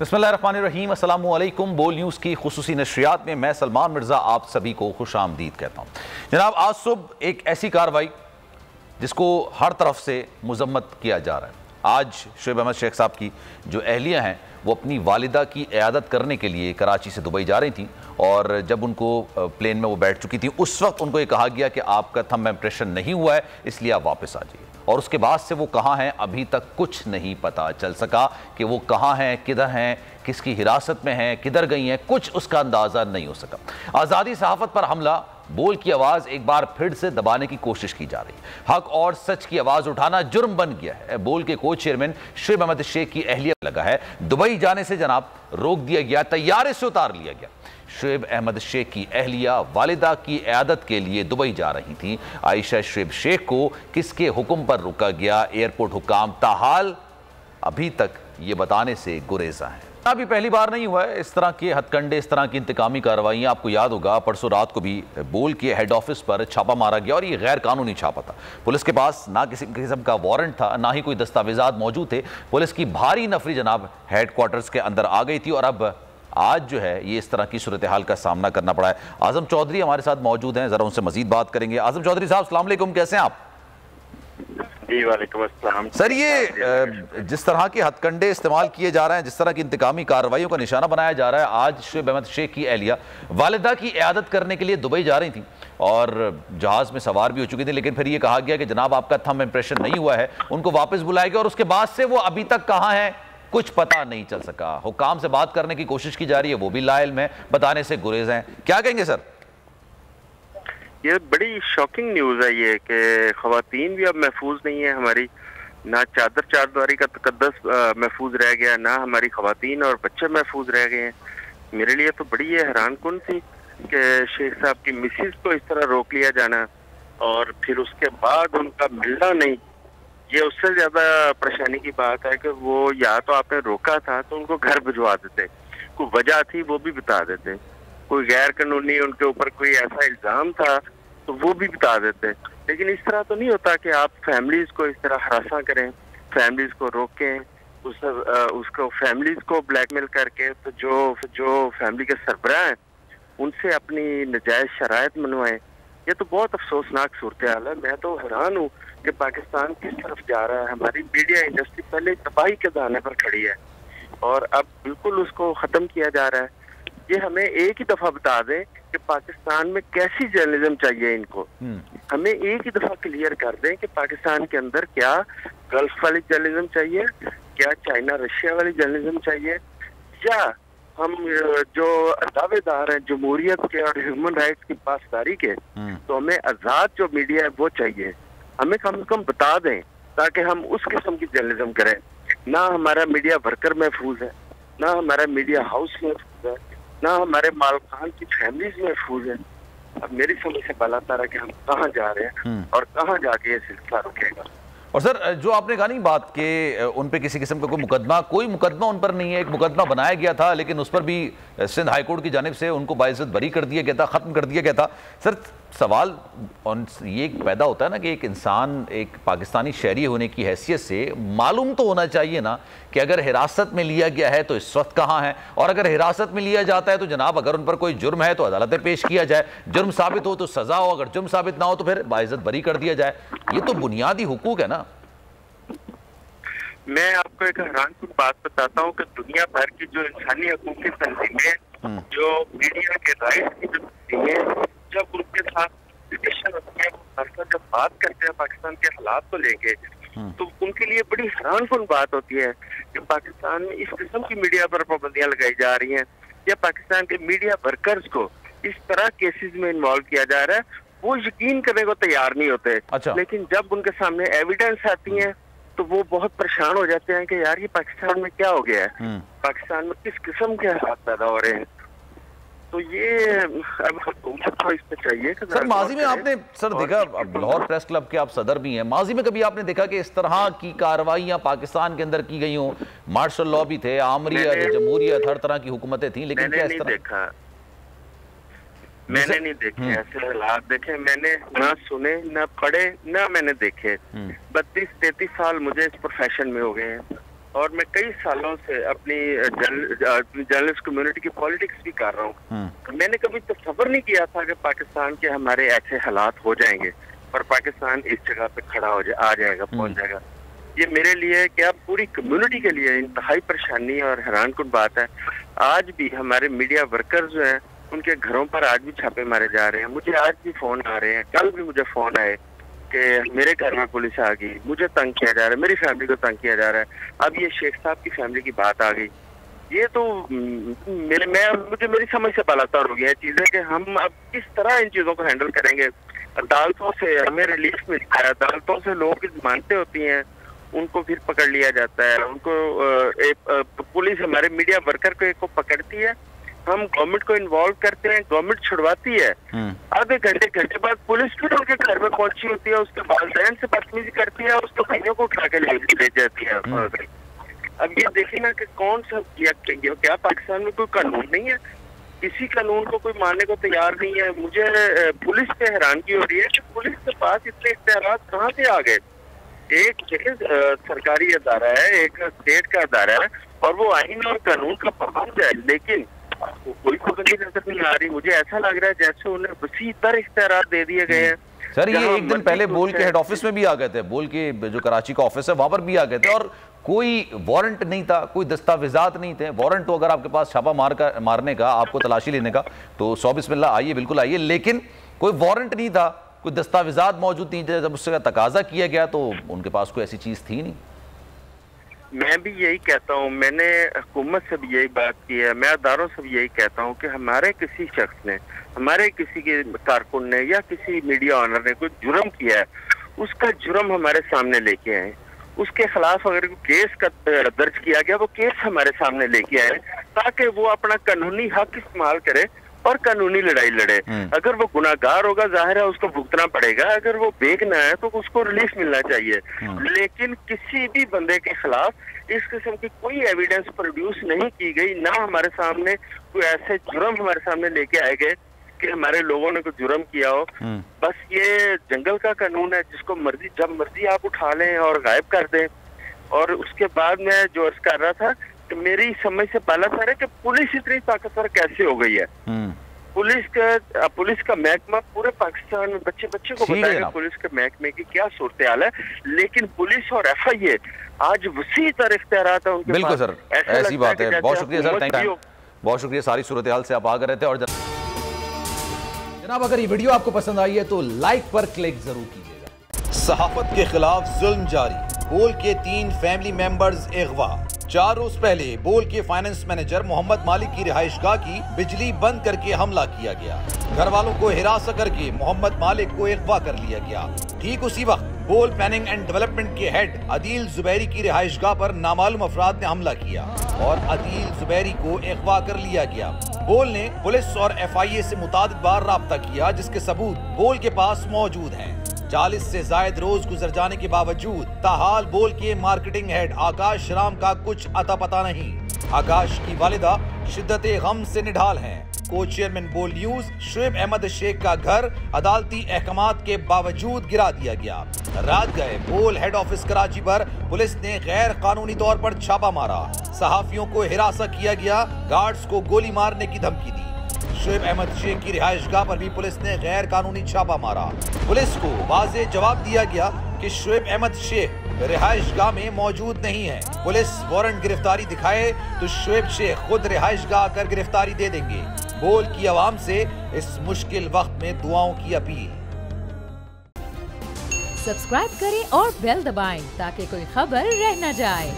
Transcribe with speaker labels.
Speaker 1: बिस्मिल्लाहिर्रहमानिर्रहीम, अस्सलामु अलैकुम। बोल न्यूज़ की खुसूसी नशरियात में मैं सलमान मिर्ज़ा आप सभी को खुश आमदीद कहता हूँ। जनाब, आज सुबह एक ऐसी कार्रवाई जिसको हर तरफ से मुज़म्मत किया जा रहा है। आज शोएब अहमद शेख साहब की जो अहलिया हैं वो अपनी वालिदा की इयादत करने के लिए कराची से दुबई जा रही थी, और जब उनको प्लेन में वो बैठ चुकी थी उस वक्त उनको ये कहा गया कि आपका थंब इम्प्रेशन नहीं हुआ है, इसलिए आप वापस आ जाइए। और उसके बाद से वो कहाँ हैं अभी तक कुछ नहीं पता चल सका कि वो कहाँ हैं, किधर हैं, किसकी हिरासत में हैं, किधर गई हैं, कुछ उसका अंदाज़ा नहीं हो सका। आज़ादी सहाफ़त पर हमला, बोल की आवाज़ एक बार फिर से दबाने की कोशिश की जा रही है। हक और सच की आवाज़ उठाना जुर्म बन गया है। बोल के को चेयरमैन शोएब अहमद शेख की अहलिया लगा है, दुबई जाने से जनाब रोक दिया गया, तैयारे से उतार लिया गया। शोएब अहमद शेख की अहलिया वालिदा की इयादत के लिए दुबई जा रही थी। आयशा शोएब शेख को किसके हुक्म पर रोका गया, एयरपोर्ट हुकाम ताहाल अभी तक ये बताने से गुरेजा है। अभी पहली बार नहीं हुआ है इस तरह के हथकंडे, इस तरह की इंतकामी कार्रवाइयाँ। आपको याद होगा परसों रात को भी बोल के हेड ऑफिस पर छापा मारा गया, और ये गैर कानूनी छापा था। पुलिस के पास ना किसी किस्म का वारंट था, ना ही कोई दस्तावेजात मौजूद थे। पुलिस की भारी नफरी जनाब हेड क्वार्टर्स के अंदर आ गई थी, और अब आज जो है ये इस तरह की सूरत हाल का सामना करना पड़ा है। आजम चौधरी हमारे साथ मौजूद हैं, ज़रा उनसे मजीद बात करेंगे। आजम चौधरी साहब, अस्सलाम वालेकुम, कैसे हैं आप?
Speaker 2: जी वालेकुम अस्सलाम।
Speaker 1: सर, ये जिस तरह के हथकंडे इस्तेमाल किए जा रहे हैं, जिस तरह की इंतकामी कार्रवाइयों का निशाना बनाया जा रहा है, आज शोएब अहमद शेख की अहलिया वालिदा की इयादत करने के लिए दुबई जा रही थी और जहाज़ में सवार भी हो चुकी थी, लेकिन फिर ये कहा गया कि जनाब आपका थंब इम्प्रेशन नहीं हुआ है, उनको वापस बुलाया गया, और उसके बाद से वो अभी तक कहाँ हैं कुछ पता नहीं चल सका। हुकाम से बात करने की कोशिश की जा रही है, वो भी लाइल में बताने से गुरेज हैं। क्या कहेंगे सर?
Speaker 2: ये बड़ी शॉकिंग न्यूज़ है ये कि ख़वातीन भी अब महफूज नहीं है हमारी, ना चादर चारद्वारी का तकद्दस महफूज रह गया, ना हमारी ख़वातीन और बच्चे महफूज रह गए हैं। मेरे लिए तो बड़ी ये हैरान कुन थी कि शेख साहब की मिसिस को इस तरह रोक लिया जाना और फिर उसके बाद उनका मिलना नहीं। ये उससे ज़्यादा परेशानी की बात है कि वो या तो आपने रोका था तो उनको घर भिजवा देते, कोई वजह थी वो भी बता देते, कोई गैर कानूनी उनके ऊपर कोई ऐसा इल्ज़ाम था तो वो भी बता देते। लेकिन इस तरह तो नहीं होता कि आप फैमिलीज को इस तरह हरासा करें, फैमिलीज को रोकें, उसको फैमिलीज को ब्लैकमेल करके तो जो फैमिली के सरबराह हैं उनसे अपनी नजायज़ शराइत मनवाएं। ये तो बहुत अफसोसनाक सूरत हाल है। मैं तो हैरान हूँ कि पाकिस्तान किस तरफ जा रहा है। हमारी मीडिया इंडस्ट्री पहले तबाही के दाने पर खड़ी है और अब बिल्कुल उसको ख़त्म किया जा रहा है। ये हमें एक ही दफ़ा बता दें कि पाकिस्तान में कैसी जर्नलिज्म चाहिए इनको। हमें एक ही दफ़ा क्लियर कर दें कि पाकिस्तान के अंदर क्या गल्फ वाली जर्नलिज्म चाहिए, क्या चाइना रशिया वाली जर्नलिज्म चाहिए, या हम जो दावेदार हैं जमहूरियत के और ह्यूमन राइट्स की पासदारी के, तो हमें आज़ाद जो मीडिया है वो चाहिए। हमें कम से कम बता दें ताकि हम उस किस्म की जर्नलिज्म करें। ना हमारा मीडिया वर्कर महफूज है, ना हमारा मीडिया हाउस महफूज है, ना हमारे मालकान की फैमिलीज महफूज है। अब मेरी समझ से बालातर है कि हम कहाँ जा रहे हैं और कहाँ जाके ये सिलसिला रुकेगा।
Speaker 1: और सर, जो आपने कहा नहीं बात के उन पे किसी किस्म का कोई मुकदमा उन पर नहीं है। एक मुकदमा बनाया गया था लेकिन उस पर भी सिंध हाई कोर्ट की जानिब से उनको बाइज्जत बरी कर दिया गया था, ख़त्म कर दिया गया था। सर, सवाल ये पैदा होता है ना कि एक इंसान एक पाकिस्तानी शहरी होने की हैसियत से मालूम तो होना चाहिए ना कि अगर हिरासत में लिया गया है तो इस वक्त कहाँ है, और अगर हिरासत में लिया जाता है तो जनाब अगर उन पर कोई जुर्म है तो अदालत में पेश किया जाए, जुर्म साबित हो तो सज़ा हो, अगर जुर्म साबित ना हो तो फिर बाइज्जत बरी कर दिया जाए। ये तो बुनियादी हुकूक है ना।
Speaker 2: मैं आपको एक हैरान कुन बात बताता हूँ कि दुनिया भर की जो इंसानी हकूक़ की तंजीमें, जो मीडिया के राइट्स की जो तंजीमें, जब उनके साथ डिस्कशन होती है, वो जब बात करते हैं पाकिस्तान के हालात को लेके, तो उनके लिए बड़ी हैरान कुन बात होती है कि पाकिस्तान में इस किस्म की मीडिया पर पाबंदियां लगाई जा रही हैं, या पाकिस्तान के मीडिया वर्कर्स को इस तरह केसेस में इन्वॉल्व किया जा रहा है। वो यकीन करने को तैयार नहीं होते।
Speaker 1: अच्छा।
Speaker 2: लेकिन जब उनके सामने एविडेंस आती है तो वो बहुत परेशान हो जाते हैं कि यार ये पाकिस्तान में क्या हो गया है, पाकिस्तान में किस किस्म के हालात पैदा हो रहे हैं। तो ये अब हुकूमत को इस पे चाहिए कि
Speaker 1: सर, माजी में आपने सर देखा, अब लाहौर प्रेस क्लब के आप सदर भी हैं, माजी में कभी आपने देखा कि इस तरह की कार्रवाइयाँ पाकिस्तान के अंदर की गई हों? मार्शल लॉ भी थे, आमरियत, जमहूरियत, हर तरह की हुकूमतें थी, लेकिन क्या इस तरह?
Speaker 2: मैंने नहीं देखे ऐसे हालात देखे, मैंने ना सुने, ना पढ़े, ना मैंने देखे। 32-33 साल मुझे इस प्रोफेशन में हो गए हैं। اور میں کئی سالوں سے اپنی جرنلسٹ کمیونٹی کی پالیٹکس بھی کر رہا ہوں. میں نے کبھی تصور نہیں کیا تھا کہ پاکستان کے ہمارے ایسے حالات ہو جائیں گے اور پاکستان اس جگہ پہ کھڑا آ جائے گا, پہنچ جائے گا. یہ میرے لیے کیا پوری کمیونٹی کے لیے انتہائی پریشانی اور حیران کن بات ہے. آج بھی ہمارے میڈیا ورکرز جو ہیں ان کے گھروں پر آج بھی چھاپے مارے جا رہے ہیں. مجھے آج بھی فون آ رہے ہیں, کل بھی مجھے فون آئے کہ میرے گھر میں پولیس آ گئی, مجھے تنگ کیا جا رہا ہے, میری فیملی کو تنگ کیا جا رہا ہے. اب یہ شیخ صاحب کی فیملی کی بات آ گئی. یہ تو مجھے میری سمجھ سے بالاتر ہو گیا ہے چیزیں کہ ہم اب کس طرح ان چیزوں کو ہینڈل کریں گے. عدالتوں سے ہمیں ریلیف ملتا ہے, عدالتوں سے لوگوں کی ضمانتیں ہوتی ہیں, ان کو پھر پکڑ لیا جاتا ہے. ان کو پولیس ہمارے میڈیا ورکر کو پکڑتی ہے, ہم گورنمنٹ کو انوالو کرتے ہیں, گورنمنٹ چھڑواتی ہے. آدھے گھنٹے بعد پولیس پھر ان کے گھر میں پہنچی ہوتی ہے, اس کے والدین سے بدتمیزی کرتی ہے, اس کے بھائیوں کو اٹھا کے لے جاتی ہے. اب یہ دیکھیں نا کہ کون سا کیا پاکستان میں کوئی قانون نہیں ہے, کسی قانون کو کوئی ماننے کو تیار نہیں ہے. مجھے پولیس پہ حیرانگی ہو رہی ہے کہ پولیس کے پاس اتنے اختیارات کہاں سے آ گئے. ایک سرکاری ادارہ ہے, ایک اسٹیٹ کا ادارہ ہے, اور وہ آئین اور قانون کا پابند ہے, لیکن کوئی پابندی نظر نہیں آ رہی. مجھے ایسا لگ رہا ہے جیسے انہیں وسیع تر اختیارات دے دیے گئے ہیں.
Speaker 1: سر یہ ایک دن پہلے بول کے ہیڈ آفس میں بھی آ گئے تھے, بول کے جو کراچی کا آفس ہے وہاں پر بھی آ گئے تھے, اور کوئی وارنٹ نہیں تھا, کوئی دستاویزات نہیں تھے. وارنٹ تو اگر آپ کے پاس چھاپا مارنے کا, آپ کو تلاشی لینے کا, تو 100 بسم اللہ آئیے, بالکل آئیے, لیکن کوئی وارنٹ نہیں تھا, کوئی دستاویزات موجود نہیں تھے. جب اس سے تقاضا کیا گیا تو ان کے پاس کوئی ایسی چیز تھی نہیں.
Speaker 2: میں بھی یہی کہتا ہوں, میں نے حکومت سے بھی یہی بات کی ہے, میں اداروں سے بھی یہی کہتا ہوں کہ ہمارے کسی شخص نے, ہمارے کسی کے کارکن نے یا کسی میڈیا آنر نے کوئی جرم کیا ہے, اس کا جرم ہمارے سامنے لے کے آئے. اس کے خلاف اگر کیس کا درج کیا گیا, وہ کیس ہمارے سامنے لے کے آئے, تاکہ وہ اپنا قانونی حق استعمال کرے اور قانونی لڑائی لڑے. اگر وہ گناہگار ہوگا ظاہر ہے اس کو بھگتنا پڑے گا, اگر وہ بیگنا ہے تو اس کو ریلیف ملنا چاہیے. لیکن کسی بھی بندے کے خلاف اس قسم کی کوئی ایویڈنس پروڈیوس نہیں کی گئی, نہ ہمارے سامنے کوئی ایسے جرم ہمارے سامنے لے کے آئے گئے کہ ہمارے لوگوں نے کوئی جرم کیا ہو. بس یہ جنگل کا قانون ہے, جس کو مرضی جب مرضی آپ اٹھا لیں اور غائب کر دیں. اور اس کے بعد میں جو عرض کر رہا تھا کہ میری سمجھ سے پہلا سر ہے کہ پولیس اتنی طاقتور کیسے ہو گئی ہے. پولیس کا محکمہ پورے پاکستان میں بچے کو بتائے گا پولیس کے محکمے کی کیا صورتحال ہے, لیکن پولیس اور ایف آئی اے آج وسیع تر اختیارات ہیں ان کے پاس.
Speaker 1: بالکل سر, ایسی بات ہے. بہت شکریہ سر, بہت شکریہ, ساری صورتحال سے آپ آگے رہتے. اور جناب اگر یہ ویڈیو آپ کو پسند آئی ہے تو لائک پر کلک ضرور کیجیے گا. صحافت کے خلاف ظلم جاری, بول کے 3 فیملی ممبرز اغوا. 4 روز پہلے بول کے فائننس مینیجر محمد مالک کی رہائش گاہ کی بجلی بند کر کے حملہ کیا گیا. گھر والوں کو ہراساں کر کے محمد مالک کو اغوا کر لیا گیا. ٹھیک اسی وقت بول پلاننگ اینڈ ڈیولپمنٹ کے ہیڈ عدیل زبیری کی رہائش گاہ پر نامعلوم افراد نے حملہ کیا اور عدیل زبیری کو اغوا کر لیا گیا. بول نے پولیس اور ایف آئی اے سے متعدد بار رابطہ کیا, جس کے ثبوت بول کے پاس موجود ہیں. 40 سے زائد روز گزر جانے کے باوجود تاحال بول کے مارکیٹنگ ہیڈ آکاش رام کا کچھ اتا پتا نہیں. آکاش کی والدہ شدت غم سے نڈھال ہیں. کو چیئرمین بول نیوز شعیب احمد شیخ کا گھر عدالتی احکامات کے باوجود گرا دیا گیا. رات گئے بول ہیڈ آفس کراچی پر پولیس نے غیر قانونی طور پر چھاپا مارا. صحافیوں کو ہراساں کیا گیا, گارڈز کو گولی مارنے کی دھمکی دی. شعیب احمد شیخ کی رہائش گاہ پر بھی پولیس نے غیر قانونی چھاپا مارا. پولیس کو واضح جواب دیا گیا کہ شعیب احمد شیخ رہائش گاہ میں موجود نہیں ہے. پولیس وارنٹ گرفتاری دکھائے تو شعیب شیخ خود رہائش گاہ کر گرفتاری دے دیں گے. بول کی عوام سے اس مشکل وقت میں دعاؤں کی اپیل.
Speaker 3: سبسکرائب کریں اور بیل دبائیں تاکہ کوئی خبر رہ نہ جائے.